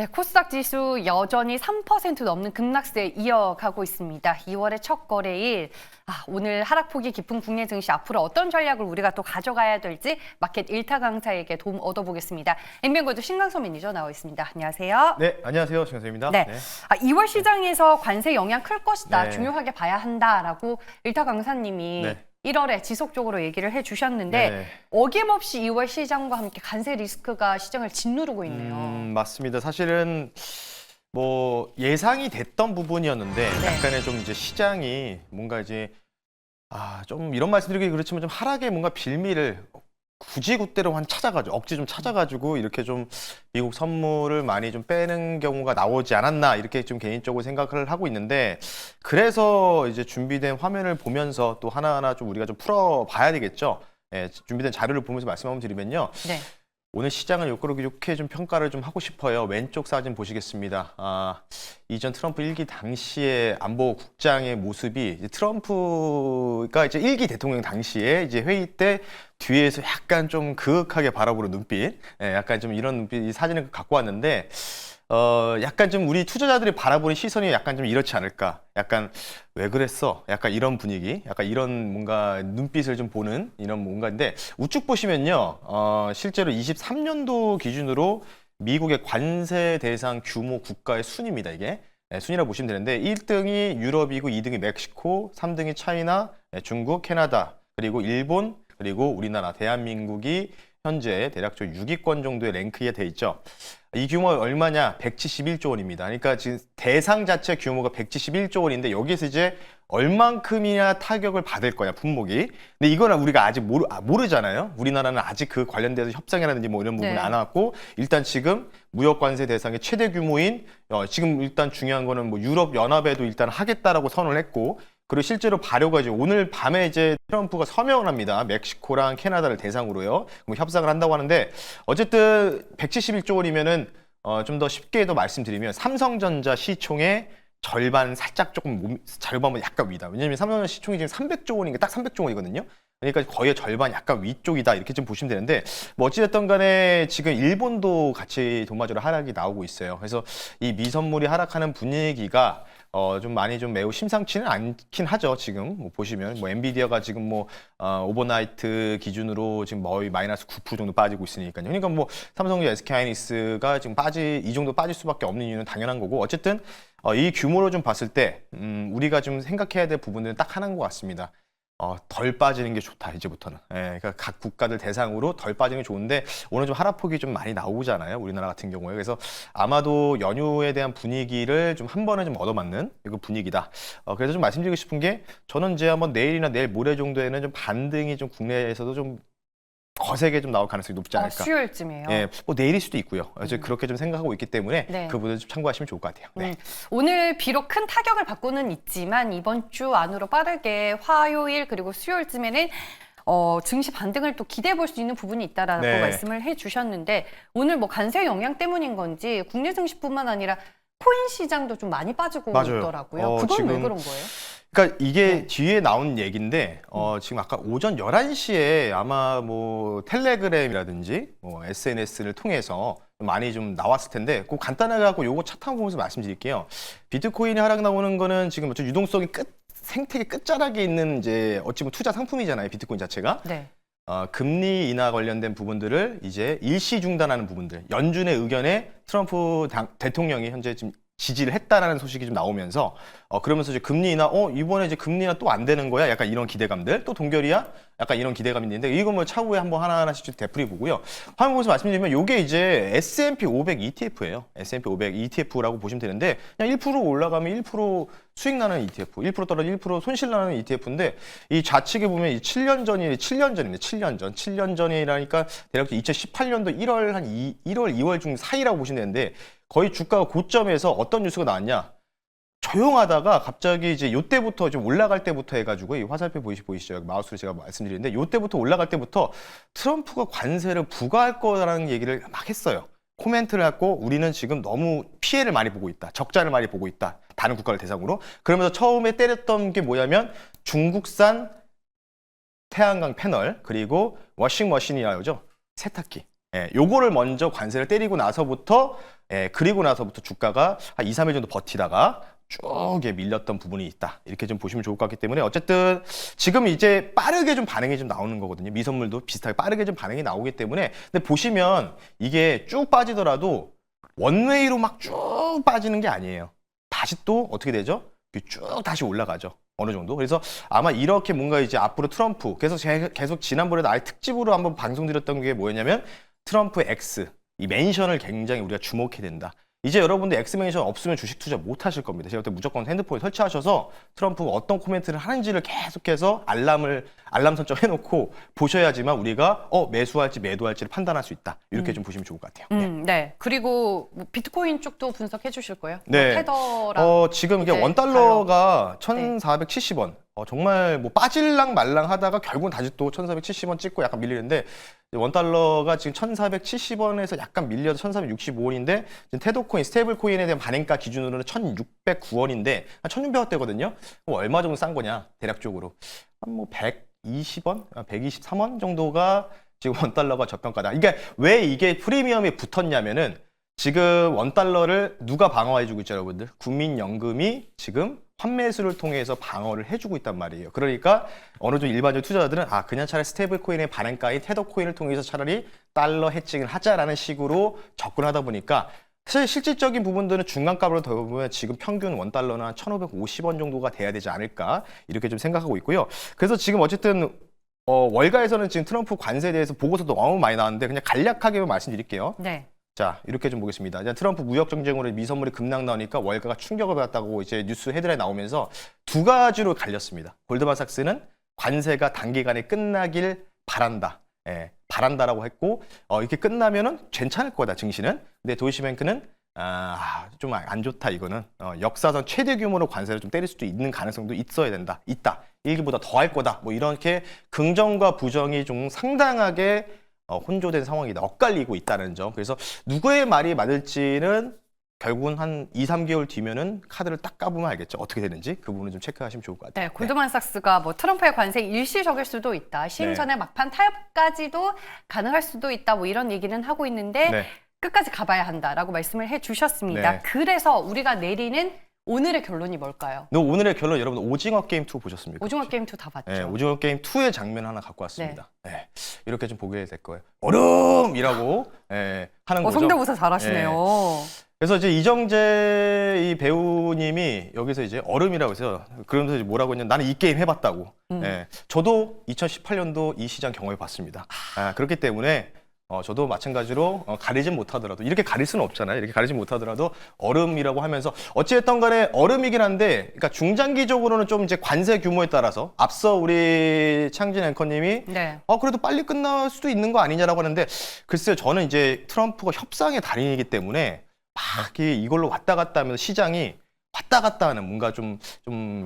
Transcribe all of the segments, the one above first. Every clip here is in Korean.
네, 코스닥 지수 여전히 3% 넘는 급락세 이어가고 있습니다. 2월의 첫 거래일, 오늘 하락폭이 깊은 국내 증시 앞으로 어떤 전략을 우리가 또 가져가야 될지 마켓 일타 강사에게 도움 얻어보겠습니다. 엠비엔골드 신강서 매니저 나와 있습니다. 안녕하세요. 네, 안녕하세요. 신강서입니다. 네, 2월 시장에서 관세 영향 클 것이다, 네. 중요하게 봐야 한다라고 일타 강사님이 네. 1월에 지속적으로 얘기를 해주셨는데 네. 어김없이 2월 시장과 함께 관세 리스크가 시장을 짓누르고 있네요. 맞습니다. 사실은 뭐 예상이 됐던 부분이었는데 네. 약간의 좀 이제 시장이 뭔가 이제 좀 이런 말씀드리기 그렇지만 좀 하락의 뭔가 빌미를 굳이 그대로 찾아가지고 억지 좀 찾아가지고 이렇게 좀 미국 선물을 많이 좀 빼는 경우가 나오지 않았나 이렇게 좀 개인적으로 생각을 하고 있는데, 그래서 이제 준비된 화면을 보면서 또 하나하나 좀 우리가 좀 풀어봐야 되겠죠. 예, 준비된 자료를 보면서 말씀 한번 드리면요. 네. 오늘 시장을 이렇게 좀 평가를 좀 하고 싶어요. 왼쪽 사진 보시겠습니다. 이전 트럼프 1기 당시의 안보국장의 모습이 이제 트럼프가 이제 1기 대통령 당시에 이제 회의 때 뒤에서 약간 좀 그윽하게 바라보는 눈빛, 약간 좀 이런 눈빛, 이 사진을 갖고 왔는데, 약간 좀 우리 투자자들이 바라보는 시선이 약간 좀 이렇지 않을까. 약간 왜 그랬어? 약간 이런 분위기, 약간 이런 뭔가 눈빛을 좀 보는 이런 뭔가인데, 우측 보시면요, 실제로 23년도 기준으로 미국의 관세 대상 규모 국가의 순입니다, 이게. 순위라고 보시면 되는데 1등이 유럽이고 2등이 멕시코, 3등이 차이나, 중국, 캐나다, 그리고 일본, 그리고 우리나라 대한민국이 현재 대략적으로 6위권 정도의 랭크에 돼 있죠. 이 규모가 얼마냐? 171조 원입니다. 그러니까 지금 대상 자체 규모가 171조 원인데 여기서 이제 얼만큼이나 타격을 받을 거냐, 품목이. 근데 이거는 우리가 아직 모르잖아요. 우리나라는 아직 그 관련돼서 협상이라든지 뭐 이런 부분이 네. 안 왔고, 일단 지금 무역 관세 대상의 최대 규모인 지금 일단 중요한 거는 뭐 유럽 연합에도 일단 하겠다라고 선언을 했고, 그리고 실제로 발효가 이제 오늘 밤에 이제 트럼프가 서명을 합니다. 멕시코랑 캐나다를 대상으로요. 그럼 협상을 한다고 하는데, 어쨌든 171조 원이면은 좀 더 쉽게 더 말씀드리면 삼성전자 시총의 절반 살짝 조금 절반보다 약간 위다. 왜냐면 삼성전자 시총이 지금 300조 원인 게 딱 300조 원이거든요. 그러니까 거의 절반 약간 위쪽이다 이렇게 좀 보시면 되는데, 뭐 어찌됐든 간에 지금 일본도 같이 도마저로 하락이 나오고 있어요. 그래서 이 미선물이 하락하는 분위기가 좀 많이 좀 매우 심상치는 않긴 하죠. 지금 뭐 보시면 뭐 엔비디아가 지금 뭐 오버나이트 기준으로 지금 거의 마이너스 9% 정도 빠지고 있으니까요. 그러니까 뭐 삼성전자, SK하이닉스가 지금 이 정도 빠질 수밖에 없는 이유는 당연한 거고, 어쨌든 이 규모로 좀 봤을 때 우리가 좀 생각해야 될 부분들은 딱 하나인 것 같습니다. 덜 빠지는 게 좋다, 이제부터는. 그러니까 각 국가들 대상으로 덜 빠지는 게 좋은데, 오늘 좀 하락폭이 좀 많이 나오잖아요, 우리나라 같은 경우에. 그래서 아마도 연휴에 대한 분위기를 좀 한 번에 좀 얻어맞는 이거 분위기다. 그래서 좀 말씀드리고 싶은 게, 저는 이제 한번 내일이나 내일 모레 정도에는 좀 반등이 좀 국내에서도 좀 거세게 좀 나올 가능성이 높지 않을까. 수요일쯤이에요. 예, 뭐 내일일 수도 있고요. 그래서 그렇게 좀 생각하고 있기 때문에 네. 그 부분을 좀 참고하시면 좋을 것 같아요. 네. 오늘 비록 큰 타격을 받고는 있지만 이번 주 안으로 빠르게 화요일 그리고 수요일쯤에는 증시 반등을 또 기대해 볼 수 있는 부분이 있다라고 네. 말씀을 해주셨는데, 오늘 뭐 관세 영향 때문인 건지 국내 증시뿐만 아니라 코인 시장도 좀 많이 빠지고 맞아요. 있더라고요. 그건 지금 왜 그런 거예요? 그러니까 이게 네. 뒤에 나온 얘기인데, 지금 아까 오전 11시에 아마 뭐 텔레그램이라든지 뭐 SNS를 통해서 많이 좀 나왔을 텐데, 그 간단하게 하고 요거 차트 보면서 말씀드릴게요. 비트코인이 하락 나오는 거는 지금 좀 유동성이 생태계 끝자락에 있는 이제 어찌 보면 투자 상품이잖아요, 비트코인 자체가. 네. 금리 인하 관련된 부분들을 이제 일시 중단하는 부분들, 연준의 의견에 트럼프 대통령이 현재 지금 지지를 했다라는 소식이 좀 나오면서, 그러면서 이제 금리 인하, 이번에 이제 금리 인하 또 안 되는 거야? 약간 이런 기대감들, 또 동결이야? 약간 이런 기대감이 있는데, 이거 뭐 차후에 한번 하나하나씩 좀 되풀이 보고요. 화면 보면서 말씀드리면, 요게 이제 S&P 500 ETF예요. S&P 500 ETF라고 보시면 되는데, 그냥 1% 올라가면 1% 수익 나는 ETF, 1% 떨어지면 1% 손실 나는 ETF인데, 이 좌측에 보면 7년 전인데, 7년 전이라니까 대략 2018년도 1월 2월 중 사이라고 보시면 되는데, 거의 주가가 고점에서 어떤 뉴스가 나왔냐? 조용하다가 갑자기 이제 요때부터 좀 올라갈 때부터 해가지고, 이 화살표 보이시죠? 마우스로 제가 말씀드리는데, 요때부터 올라갈 때부터 트럼프가 관세를 부과할 거라는 얘기를 막 했어요. 코멘트를 하고, 우리는 지금 너무 피해를 많이 보고 있다, 적자를 많이 보고 있다, 다른 국가를 대상으로. 그러면서 처음에 때렸던 게 뭐냐면 중국산 태양광 패널, 그리고 워싱머신이라고 하죠, 세탁기. 요거를 먼저 관세를 때리고 나서부터 그리고 나서부터 주가가 한 2, 3일 정도 버티다가 쭉 밀렸던 부분이 있다. 이렇게 좀 보시면 좋을 것 같기 때문에 어쨌든 지금 이제 빠르게 좀 반응이 좀 나오는 거거든요. 미선물도 비슷하게 빠르게 좀 반응이 나오기 때문에 근데 보시면 이게 쭉 빠지더라도 원웨이로 막 쭉 빠지는 게 아니에요. 다시 또 어떻게 되죠? 쭉 다시 올라가죠. 어느 정도. 그래서 아마 이렇게 뭔가 이제 앞으로 트럼프 계속 지난번에도 아예 특집으로 한번 방송드렸던 게 뭐였냐면 트럼프 X 이 멘션을 굉장히 우리가 주목해야 된다. 이제 여러분들 엑스멘션 없으면 주식 투자 못 하실 겁니다. 제가 그때 무조건 핸드폰에 설치하셔서 트럼프가 어떤 코멘트를 하는지를 계속해서 알람 설정 해놓고 보셔야지만 우리가 매수할지 매도할지를 판단할 수 있다. 이렇게 좀 보시면 좋을 것 같아요. 네. 그리고 뭐 비트코인 쪽도 분석해 주실 거예요? 네. 뭐 테더랑 지금 이게 이제 원달러가 1,470원. 정말 뭐 빠질랑 말랑 하다가 결국은 다시 또 1,470원 찍고 약간 밀리는데 원달러가 지금 1,470원에서 약간 밀려서 1,465원인데 지금 테더코인, 스테이블코인에 대한 반응가 기준으로는 1,609원인데 한 1,600원대거든요. 얼마 정도 싼 거냐? 대략적으로 한 뭐 120원, 123원 정도가 지금 원달러가 저평가다. 그러니까 왜 이게 프리미엄이 붙었냐면은 지금 원달러를 누가 방어해주고 있죠, 여러분들? 국민연금이 지금 환매수를 통해서 방어를 해주고 있단 말이에요. 그러니까 어느 정도 일반적 투자자들은 그냥 차라리 스테이블 코인의 반응가인 테더 코인을 통해서 차라리 달러 해칭을 하자라는 식으로 접근하다 보니까 사실 실질적인 부분들은 중간값으로 더 보면 지금 평균 원달러는 한 1,550원 정도가 돼야 되지 않을까 이렇게 좀 생각하고 있고요. 그래서 지금 어쨌든 월가에서는 지금 트럼프 관세에 대해서 보고서도 너무 많이 나왔는데 그냥 간략하게만 말씀드릴게요. 네. 자, 이렇게 좀 보겠습니다. 이제 트럼프 무역 정쟁으로 미선물이 급락 나오니까 월가가 충격을 받았다고 이제 뉴스 헤드라인 나오면서 두 가지로 갈렸습니다. 골드만삭스는 관세가 단기간에 끝나길 바란다. 바란다라고 했고 이렇게 끝나면은 괜찮을 거다 증시는. 근데 도이치뱅크는 좀 안 좋다 이거는 역사상 최대 규모로 관세를 좀 때릴 수도 있는 가능성도 있다. 일기보다 더 할 거다. 뭐 이렇게 긍정과 부정이 좀 상당하게 혼조된 상황이다. 엇갈리고 있다는 점. 그래서 누구의 말이 맞을지는 결국은 한 2, 3개월 뒤면은 카드를 딱 까보면 알겠죠. 어떻게 되는지 그 부분을 좀 체크하시면 좋을 것 같아요. 네, 골드만삭스가 뭐 트럼프의 관세 일시적일 수도 있다. 시행 전에 막판 타협까지도 가능할 수도 있다. 뭐 이런 얘기는 하고 있는데 끝까지 가봐야 한다라고 말씀을 해주셨습니다. 네. 그래서 우리가 내리는 오늘의 결론이 뭘까요? 오늘의 결론 여러분 오징어 게임 2 보셨습니까? 오징어 게임 2 다 봤죠. 네, 오징어 게임 2의 장면 하나 갖고 왔습니다. 이렇게 좀 보게 될 거예요. 얼음이라고 하는 거죠. 성대모사 잘하시네요. 그래서 이제 이정재 이 배우님이 여기서 이제 얼음이라고 해서 그러면서 이제 뭐라고 했냐면 나는 이 게임 해봤다고. 저도 2018년도 이 시장 경험해봤습니다. 그렇기 때문에 저도 마찬가지로 가리진 못하더라도 이렇게 가릴 수는 없잖아요. 이렇게 가리진 못하더라도 얼음이라고 하면서 어찌됐든 간에 얼음이긴 한데 그러니까 중장기적으로는 좀 이제 관세 규모에 따라서 앞서 우리 창진 앵커님이 그래도 빨리 끝날 수도 있는 거 아니냐라고 하는데 글쎄요. 저는 이제 트럼프가 협상의 달인이기 때문에 막 이걸로 왔다 갔다 하면서 시장이 왔다 갔다 하는 뭔가 좀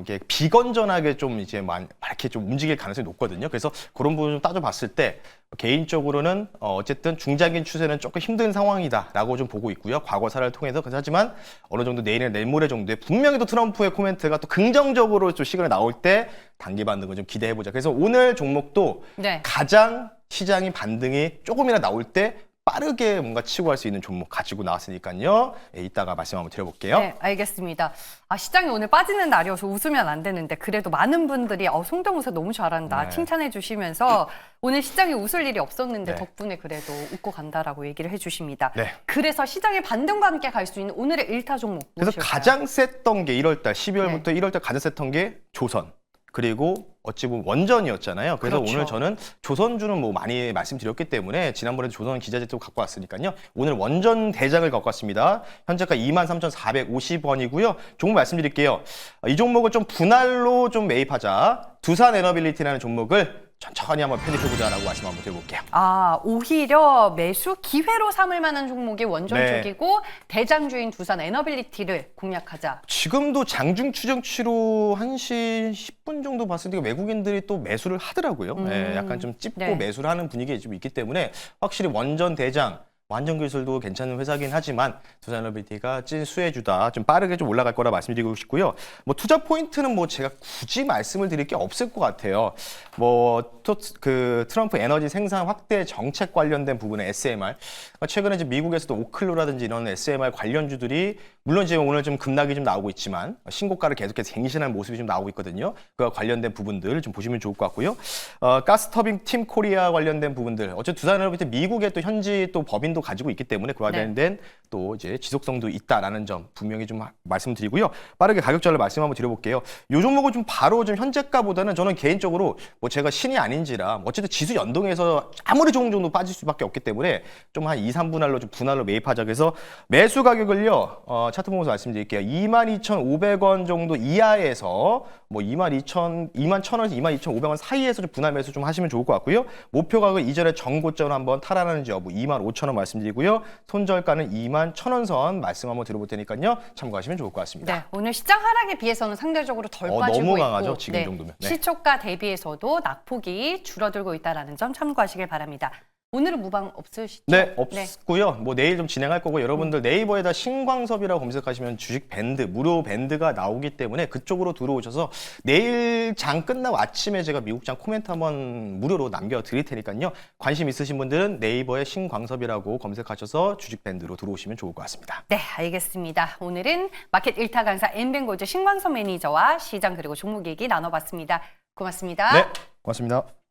이게 비건전하게 좀 이제 이렇게 좀 움직일 가능성이 높거든요. 그래서 그런 부분 좀 따져봤을 때 개인적으로는 어쨌든 중장기 추세는 조금 힘든 상황이다라고 좀 보고 있고요. 과거 사례를 통해서 하지만 어느 정도 내일이나 내일 모레 정도에 분명히 또 트럼프의 코멘트가 또 긍정적으로 좀 시간이 나올 때 단기 반등을 좀 기대해보자. 그래서 오늘 종목도 가장 시장이 반등이 조금이나 나올 때 빠르게 뭔가 치고 갈 수 있는 종목 가지고 나왔으니까요. 이따가 말씀 한번 드려볼게요. 네, 알겠습니다. 시장이 오늘 빠지는 날이어서 웃으면 안 되는데 그래도 많은 분들이 성대모사 너무 잘한다 칭찬해 주시면서 오늘 시장이 웃을 일이 없었는데 덕분에 그래도 웃고 간다라고 얘기를 해주십니다. 그래서 시장의 반등과 함께 갈 수 있는 오늘의 1타 종목 무엇일까요? 그래서 가장 셌던 게 1월달, 12월부터 1월달 가장 셌던 게 조선. 그리고 어찌 보면 원전이었잖아요. 그래서 오늘 저는 조선주는 뭐 많이 말씀드렸기 때문에 지난번에 조선 기자재도 갖고 왔으니까요. 오늘 원전 대장을 갖고 왔습니다. 현재가 23,450원이고요. 종목 말씀드릴게요. 이 종목을 좀 분할로 좀 매입하자. 두산 에너빌리티라는 종목을 천천히 한번 편입해보자라고 말씀 한번 드려볼게요. 오히려 매수 기회로 삼을 만한 종목이 원전 쪽이고 대장주인 두산 에너빌리티를 공략하자. 지금도 장중 추정치로 1시 10분 정도 봤을 때 외국인들이 또 매수를 하더라고요. 약간 좀 찝고 매수를 하는 분위기가 좀 있기 때문에 확실히 원전 대장 완전 기술도 괜찮은 회사긴 하지만 두산에너비티가 찐 수혜주다. 좀 빠르게 좀 올라갈 거라 말씀드리고 싶고요. 뭐 투자 포인트는 뭐 제가 굳이 말씀을 드릴 게 없을 것 같아요. 그 트럼프 에너지 생산 확대 정책 관련된 부분의 SMR. 최근에 이제 미국에서도 오클로라든지 이런 SMR 관련주들이 물론 지금 오늘 좀 급락이 좀 나오고 있지만 신고가를 계속해서 갱신하는 모습이 좀 나오고 있거든요. 그와 관련된 부분들 좀 보시면 좋을 것 같고요. 가스터빈 팀 코리아 관련된 부분들. 어쨌든 두산에너비티 미국의 또 현지 또 법인도 가지고 있기 때문에 그와 관련된 또 이제 지속성도 있다라는 점 분명히 좀 말씀드리고요. 빠르게 가격전을 말씀 한번 드려볼게요. 요 종목은 좀 바로 좀 현재가보다는 저는 개인적으로 뭐 제가 신이 아닌지라 어쨌든 지수 연동해서 아무리 좋은 정도 빠질 수밖에 없기 때문에 좀 한 2, 3분할로 좀 분할로 매입하자. 그래서 매수 가격을요. 차트 보면서 말씀드릴게요. 22,500원 정도 이하에서 뭐 21,000원에서 22,500원 사이에서 좀 분할 매수 좀 하시면 좋을 것 같고요. 목표 가격 이전에 정고점을 한번 탈환하는지 여부 25,000원 말씀드리고요. 손절가는 21,000원 선 말씀 한번 드려볼 테니까요. 참고하시면 좋을 것 같습니다. 네, 오늘 시장 하락에 비해서는 상대적으로 덜 빠지고 너무 강하죠, 있고 지금 정도면. 네. 시초가 대비해서도 낙폭이 줄어들고 있다는 점 참고하시길 바랍니다. 오늘은 무방 없으시죠? 네, 없고요. 뭐 내일 좀 진행할 거고 여러분들 네이버에다 신광섭이라고 검색하시면 주식 밴드, 무료 밴드가 나오기 때문에 그쪽으로 들어오셔서 내일 장 끝나고 아침에 제가 미국장 코멘트 한번 무료로 남겨드릴 테니까요. 관심 있으신 분들은 네이버에 신광섭이라고 검색하셔서 주식 밴드로 들어오시면 좋을 것 같습니다. 네, 알겠습니다. 오늘은 마켓 1타 강사 엠뱅고즈 신광섭 매니저와 시장 그리고 종목 얘기 나눠봤습니다. 고맙습니다. 네, 고맙습니다.